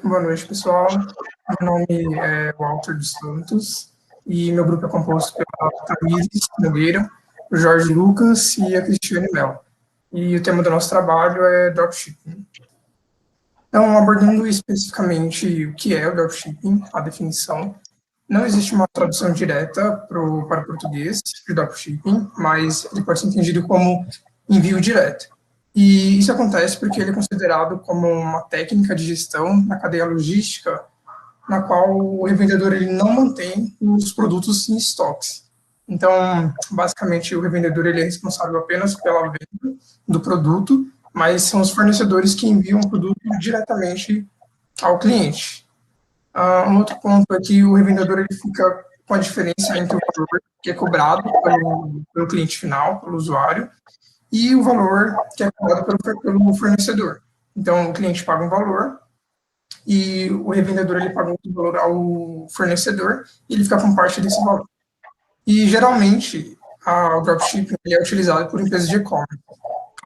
Boa noite, pessoal. Meu nome é Walter dos Santos e meu grupo é composto pela Tamires Nogueira, o Jorge Lucas e a Cristiane Mel. E o tema do nosso trabalho é dropshipping. Então, abordando especificamente o que é o dropshipping, a definição, não existe uma tradução direta para o português de dropshipping, mas ele pode ser entendido como envio direto. E isso acontece porque ele é considerado como uma técnica de gestão na cadeia logística, na qual o revendedor ele não mantém os produtos em estoques. Então, basicamente, o revendedor ele é responsável apenas pela venda do produto, mas são os fornecedores que enviam o produto diretamente ao cliente. Um outro ponto é que o revendedor ele fica com a diferença entre o valor que é cobrado pelo cliente final, pelo usuário, e o valor que é cobrado pelo fornecedor. Então, o cliente paga um valor e o revendedor ele paga outro valor ao fornecedor e ele fica com parte desse valor. E, geralmente, o dropshipping ele é utilizado por empresas de e-commerce.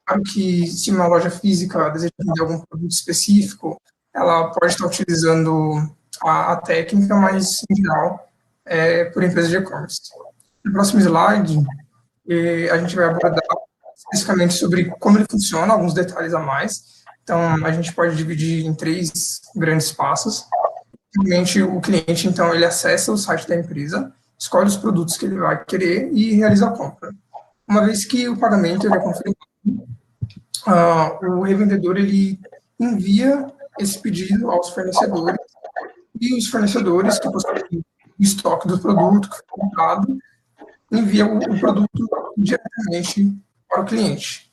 Claro que, se uma loja física deseja vender algum produto específico, ela pode estar utilizando a técnica, mas, em geral, é por empresas de e-commerce. No próximo slide, a gente vai abordar especificamente sobre como ele funciona, alguns detalhes a mais. Então, a gente pode dividir em 3 grandes passos. Primeiramente, o cliente, então, ele acessa o site da empresa, escolhe os produtos que ele vai querer e realiza a compra. Uma vez que o pagamento ele é confirmado, o revendedor ele envia esse pedido aos fornecedores e os fornecedores que possuem o estoque do produto que foi comprado enviam o produto diretamente para o cliente.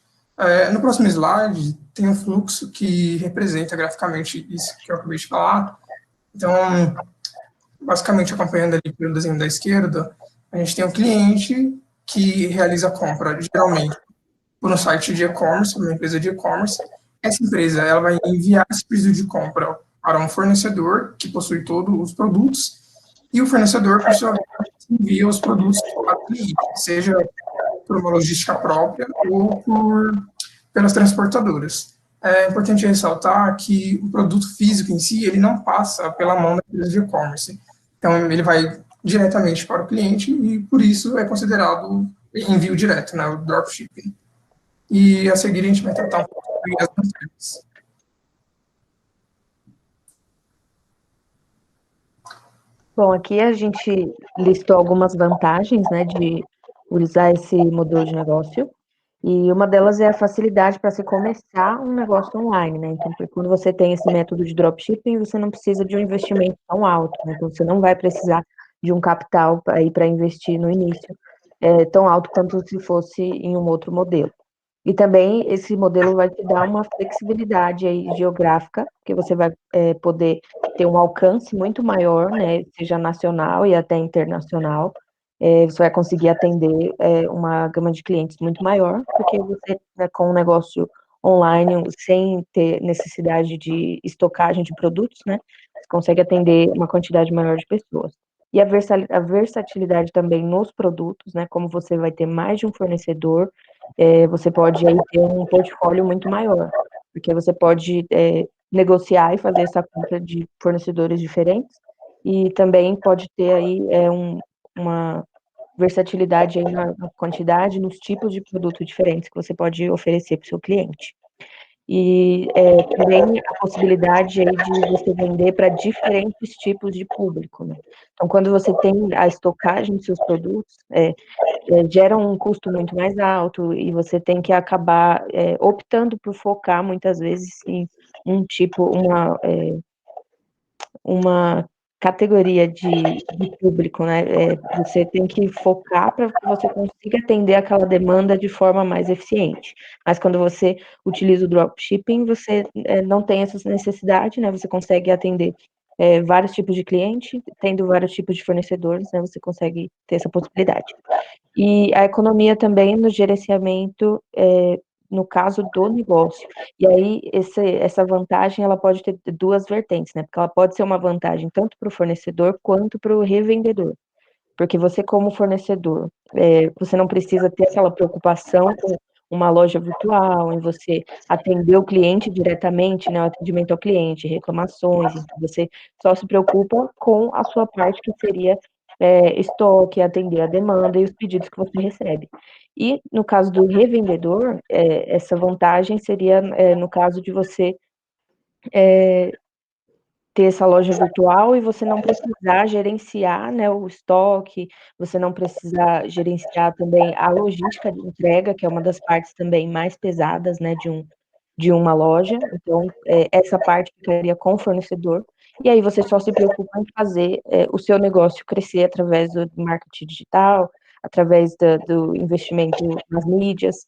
No próximo slide, tem um fluxo que representa graficamente isso que eu acabei de falar. Então, basicamente, acompanhando ali pelo desenho da esquerda, a gente tem um cliente que realiza a compra, geralmente, por um site de e-commerce, uma empresa de e-commerce. Essa empresa ela vai enviar esse pedido de compra para um fornecedor que possui todos os produtos, e o fornecedor, por sua vez, envia os produtos para o cliente, seja por uma logística própria ou pelas transportadoras. É importante ressaltar que o produto físico em si, ele não passa pela mão da empresa de e-commerce. Então, ele vai diretamente para o cliente e, por isso, é considerado envio direto, né, o dropshipping. E, a seguir, a gente vai tratar um pouco sobre as vantagens. Bom, aqui a gente listou algumas vantagens, né, de usar esse modelo de negócio, e uma delas é a facilidade para se começar um negócio online, né, então quando você tem esse método de dropshipping, você não precisa de um investimento tão alto, né, então você não vai precisar de um capital para investir no início, tão alto quanto se fosse em um outro modelo. E também esse modelo vai te dar uma flexibilidade aí geográfica, que você vai poder ter um alcance muito maior, né, seja nacional e até internacional. Você vai conseguir atender uma gama de clientes muito maior, porque você, né, com um negócio online, sem ter necessidade de estocagem de produtos, né, você consegue atender uma quantidade maior de pessoas. E a versatilidade também nos produtos, né, como você vai ter mais de um fornecedor, você pode aí ter um portfólio muito maior, porque você pode negociar e fazer essa compra de fornecedores diferentes, e também pode ter aí uma versatilidade aí na quantidade, nos tipos de produto diferentes que você pode oferecer para o seu cliente. E também a possibilidade aí de você vender para diferentes tipos de público, né? Então, quando você tem a estocagem dos seus produtos, gera um custo muito mais alto e você tem que acabar optando por focar, muitas vezes, em um tipo, uma categoria de público, né? Você tem que focar para que você consiga atender aquela demanda de forma mais eficiente. Mas quando você utiliza o dropshipping, você não tem essa necessidade, né? Você consegue atender vários tipos de cliente, tendo vários tipos de fornecedores, né? Você consegue ter essa possibilidade. E a economia também no gerenciamento, no caso do negócio. E aí, essa vantagem, ela pode ter 2 vertentes, né? Porque ela pode ser uma vantagem tanto para o fornecedor quanto para o revendedor. Porque você, como fornecedor, você não precisa ter aquela preocupação com uma loja virtual, em você atender o cliente diretamente, né, o atendimento ao cliente, reclamações, então você só se preocupa com a sua parte, que seria estoque, atender a demanda e os pedidos que você recebe. E no caso do revendedor, essa vantagem seria no caso de você ter essa loja virtual e você não precisar gerenciar, né, o estoque, você não precisar gerenciar também a logística de entrega, que é uma das partes também mais pesadas, né, de uma loja. Então, essa parte ficaria com o fornecedor, e aí você só se preocupa em fazer o seu negócio crescer através do marketing digital, através do investimento nas mídias,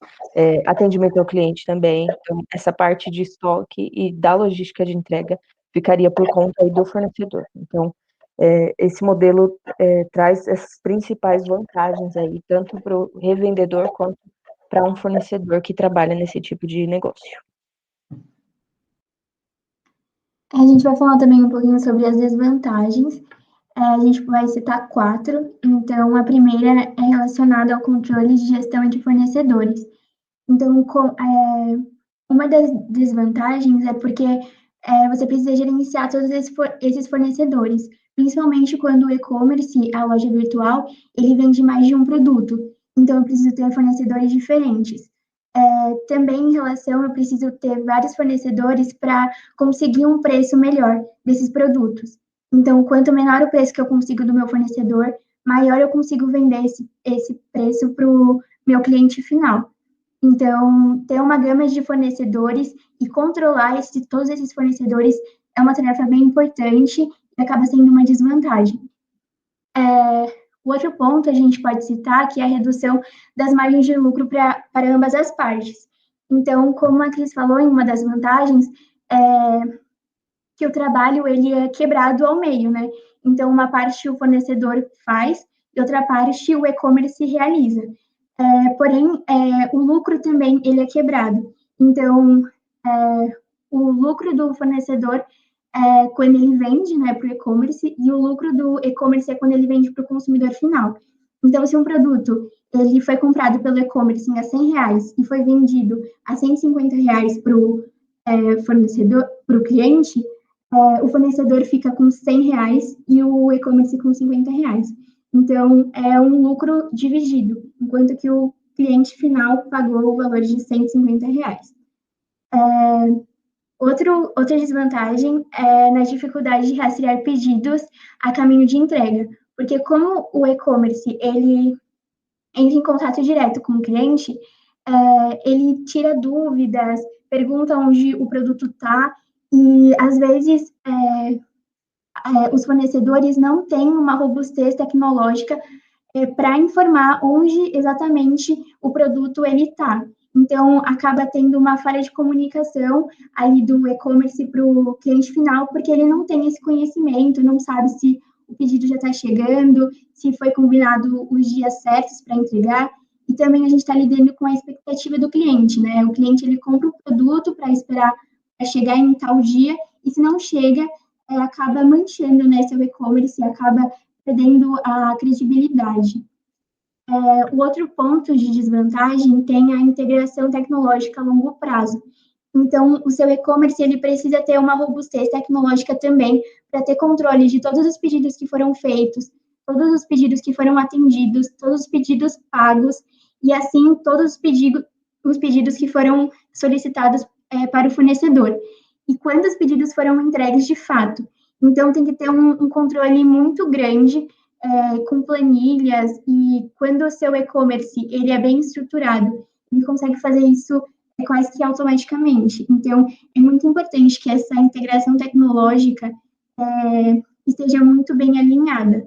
atendimento ao cliente também. Então, essa parte de estoque e da logística de entrega ficaria por conta aí do fornecedor. Então, esse modelo traz essas principais vantagens aí, tanto para o revendedor quanto para um fornecedor que trabalha nesse tipo de negócio. A gente vai falar também um pouquinho sobre as desvantagens. A gente vai citar 4. Então, a primeira é relacionada ao controle de gestão de fornecedores. Então, uma das desvantagens é porque você precisa gerenciar todos esses fornecedores, principalmente quando o e-commerce, a loja virtual, ele vende mais de um produto. Então, eu preciso ter fornecedores diferentes. Também, em relação, eu preciso ter vários fornecedores para conseguir um preço melhor desses produtos. Então, quanto menor o preço que eu consigo do meu fornecedor, maior eu consigo vender esse preço para o meu cliente final. Então, ter uma gama de fornecedores e controlar todos esses fornecedores é uma tarefa bem importante e acaba sendo uma desvantagem. O outro ponto a gente pode citar que é a redução das margens de lucro para ambas as partes. Então, como a Cris falou, em uma das vantagens, que o trabalho ele é quebrado ao meio, né? Então, uma parte o fornecedor faz e outra parte o e-commerce realiza. Porém, o lucro também ele é quebrado. Então, o lucro do fornecedor é quando ele vende, né, para o e-commerce, e o lucro do e-commerce é quando ele vende para o consumidor final. Então, se um produto ele foi comprado pelo e-commerce a R$ 100 e foi vendido a R$ 150 para o fornecedor, para o cliente, o fornecedor fica com R$ 100 e o e-commerce com R$ 50. Então, é um lucro dividido, enquanto que o cliente final pagou o valor de R$ 150. Outra desvantagem é na dificuldade de rastrear pedidos a caminho de entrega, porque como o e-commerce ele entra em contato direto com o cliente, ele tira dúvidas, pergunta onde o produto está, e às vezes os fornecedores não têm uma robustez tecnológica para informar onde exatamente o produto ele está. Então, acaba tendo uma falha de comunicação ali do e-commerce para o cliente final, porque ele não tem esse conhecimento, não sabe se o pedido já está chegando, se foi combinado os dias certos para entregar. E também a gente está lidando com a expectativa do cliente, né? O cliente ele compra o produto para esperar chegar em tal dia, e se não chega, acaba manchando, né, seu e-commerce, acaba perdendo a credibilidade. O outro ponto de desvantagem tem a integração tecnológica a longo prazo. Então, o seu e-commerce ele precisa ter uma robustez tecnológica também para ter controle de todos os pedidos que foram feitos, todos os pedidos que foram atendidos, todos os pedidos pagos e assim todos os pedidos que foram solicitados para o fornecedor e quantos pedidos foram entregues de fato. Então, tem que ter um controle muito grande com planilhas, e quando o seu e-commerce ele é bem estruturado, ele consegue fazer isso quase que automaticamente. Então, é muito importante que essa integração tecnológica esteja muito bem alinhada.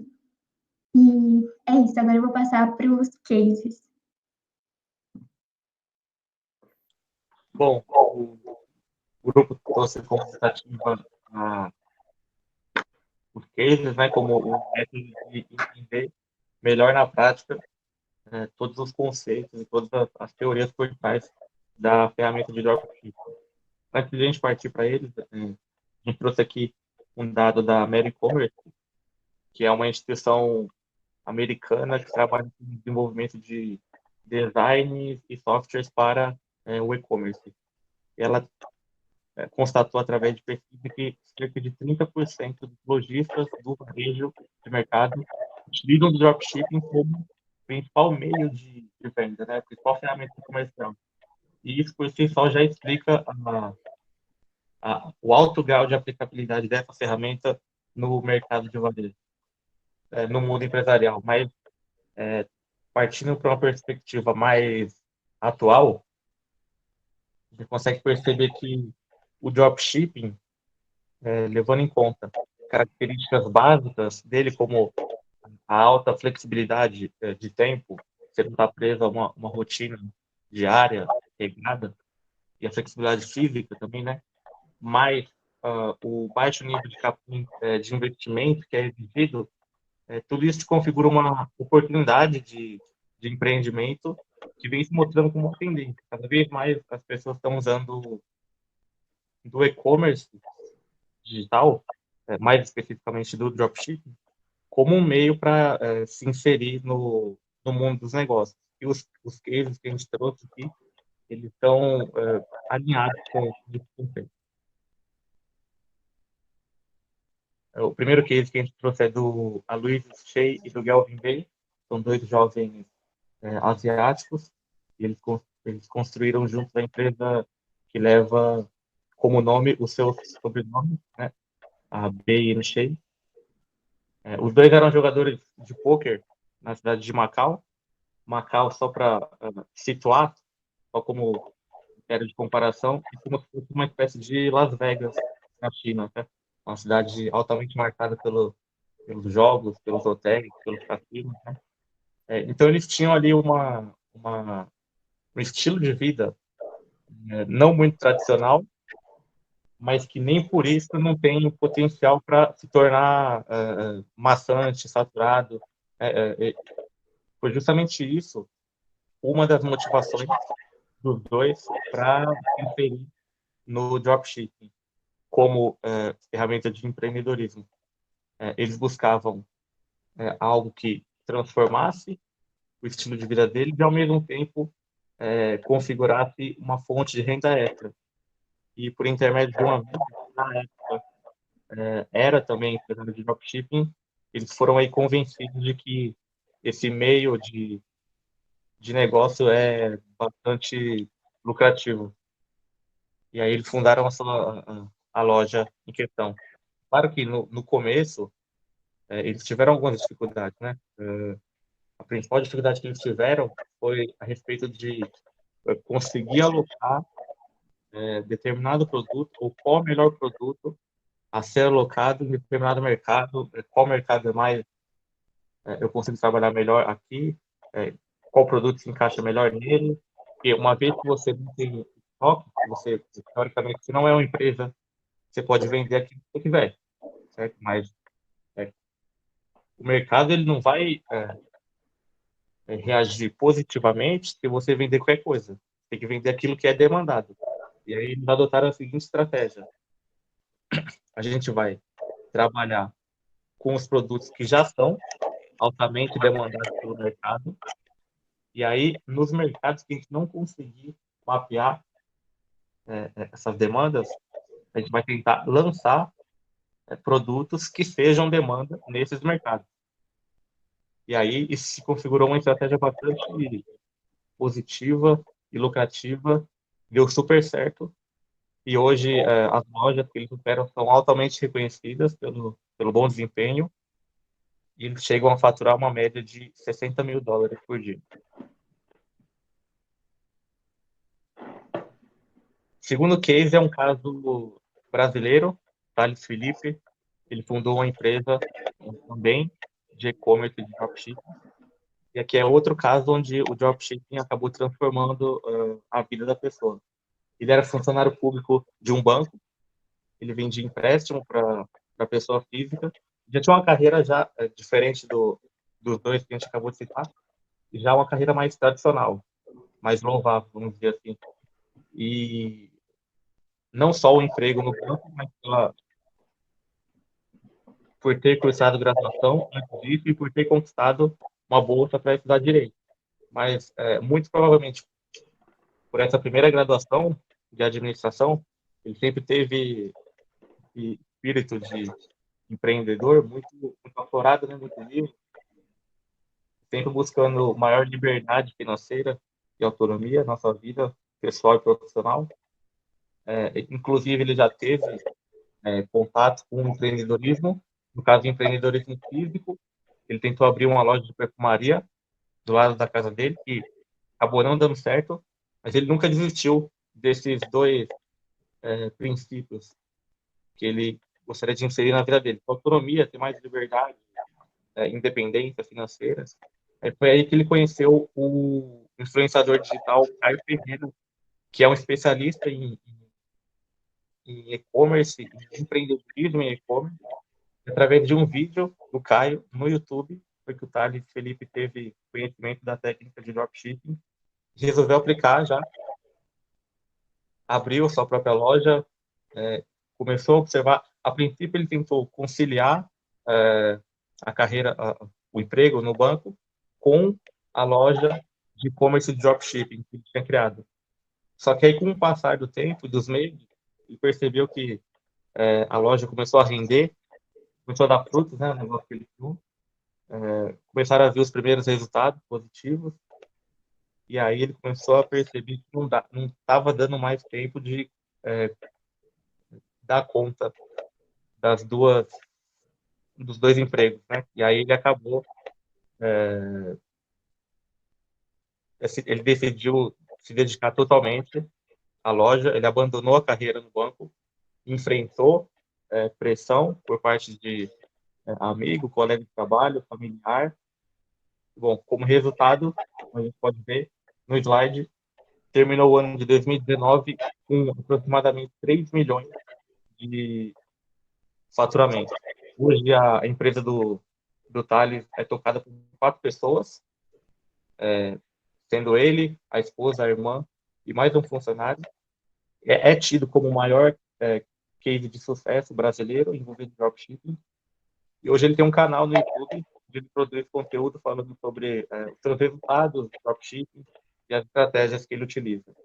E é isso, agora eu vou passar para os cases. Bom, o grupo trouxe como tentativa os cases, né, como o método de entender melhor na prática todos os conceitos e todas as teorias por trás da ferramenta de dropshipping. Antes de a gente partir para eles, a gente trouxe aqui um dado da AmeriCommerce, que é uma instituição americana que trabalha com desenvolvimento de designs e softwares para o e-commerce. Ela constatou através de pesquisa que cerca de 30% dos lojistas do varejo de mercado utilizam o dropshipping como principal meio de venda, né? Principal ferramenta comercial. E isso por si só já explica o alto grau de aplicabilidade dessa ferramenta no mercado de varejo, no mundo empresarial. Mas partindo para uma perspectiva mais atual, você consegue perceber que o dropshipping, levando em conta características básicas dele, como a alta flexibilidade de tempo, você não está preso a uma rotina diária, regrada, e a flexibilidade física também, né? Mas o baixo nível de investimento que é exigido, tudo isso configura uma oportunidade de empreendimento que vem se mostrando como uma tendência. Cada vez mais as pessoas estão usando do e-commerce digital, mais especificamente do dropshipping, como um meio para se inserir no mundo dos negócios. E os cases que a gente trouxe aqui, eles estão alinhados com esse conceito. O primeiro case que a gente trouxe é do Aloysius Shea e do Galvin Bay. São dois jovens asiáticos. E eles construíram juntos a empresa que leva como nome o seu sobrenome, né? A Bay Shea. Os dois eram jogadores de pôquer na cidade de Macau. Macau, só para situar, só como critério de comparação, é como se fosse uma espécie de Las Vegas na China, né? Uma cidade altamente marcada pelos jogos, pelos hotéis, pelos cassinos, né? Então eles tinham ali um estilo de vida não muito tradicional, mas que nem por isso não tem o potencial para se tornar maçante, saturado. Foi justamente isso uma das motivações dos dois para se inserir no dropshipping como ferramenta de empreendedorismo. Eles buscavam algo que transformasse o estilo de vida deles e, ao mesmo tempo, configurasse uma fonte de renda extra. E, por intermédio de uma amiga, na época, era também empresário de dropshipping, eles foram aí convencidos de que esse meio de negócio é bastante lucrativo. E aí eles fundaram a loja em questão. Claro que no começo eles tiveram algumas dificuldades, né? A principal dificuldade que eles tiveram foi a respeito de conseguir alocar determinado produto ou qual o melhor produto a ser alocado em determinado mercado, qual mercado é mais eu consigo trabalhar melhor aqui, qual produto se encaixa melhor nele, porque uma vez que você não tem estoque, você, teoricamente, se não é uma empresa, você pode vender aquilo que você quiser, certo? Mas o mercado ele não vai reagir positivamente se você vender qualquer coisa. Tem que vender aquilo que é demandado. E aí eles adotaram a seguinte estratégia. A gente vai trabalhar com os produtos que já são altamente demandados pelo mercado. E aí, nos mercados que a gente não conseguir mapear essas demandas, a gente vai tentar lançar produtos que sejam demanda nesses mercados. E aí, isso se configurou uma estratégia bastante positiva e lucrativa, deu super certo. E hoje, as lojas que eles operam são altamente reconhecidas pelo bom desempenho e eles chegam a faturar uma média de $60 mil por dia. Segundo case é um caso brasileiro, Thales Felipe. Ele fundou uma empresa também de e-commerce de dropshipping. E aqui é outro caso onde o dropshipping acabou transformando a vida da pessoa. Ele era funcionário público de um banco, ele vendia empréstimo para pessoa física, já tinha uma carreira já diferente dos dois que a gente acabou de citar, e já uma carreira mais tradicional, mais louvável, vamos dizer assim. E não só o emprego no banco, mas por ter cursado graduação antes disso e por ter conquistado uma bolsa para estudar direito. mas muito provavelmente por essa primeira graduação de administração, ele sempre teve esse espírito de empreendedor muito aflorado, né, muito vivo, sempre buscando maior liberdade financeira e autonomia na sua vida pessoal e profissional. Inclusive, ele já teve contato com o empreendedorismo, no caso, empreendedorismo físico. Ele tentou abrir uma loja de perfumaria do lado da casa dele, que acabou não dando certo, mas ele nunca desistiu desses dois princípios que ele gostaria de inserir na vida dele: autonomia, ter mais liberdade, independência financeira. Foi aí que ele conheceu o influenciador digital Caio Ferreira, que é um especialista em e-commerce, em empreendedorismo em e-commerce. Através de um vídeo do Caio no YouTube, foi que o Thales Felipe teve conhecimento da técnica de dropshipping, resolveu aplicar já, abriu sua própria loja, começou a observar. A princípio, ele tentou conciliar a carreira, o emprego no banco, com a loja de e-commerce de dropshipping que ele tinha criado. Só que aí, com o passar do tempo, dos meses, ele percebeu que a loja começou a render, começou a dar frutos, né, o negócio que ele tinha. Começaram a ver os primeiros resultados positivos, e aí ele começou a perceber que não estava dando mais tempo de dar conta dos dois empregos, né? E aí ele acabou, ele decidiu se dedicar totalmente à loja, ele abandonou a carreira no banco, enfrentou pressão por parte de amigo, colega de trabalho, familiar. Bom, como resultado, a gente pode ver no slide, terminou o ano de 2019 com aproximadamente 3 milhões de faturamento. Hoje, a empresa do Thales é tocada por 4 pessoas, sendo ele, a esposa, a irmã e mais um funcionário. É tido como o maior case de sucesso brasileiro envolvido em dropshipping. E hoje ele tem um canal no YouTube onde ele produz conteúdo falando sobre os seus resultados, dropshipping e as estratégias que ele utiliza.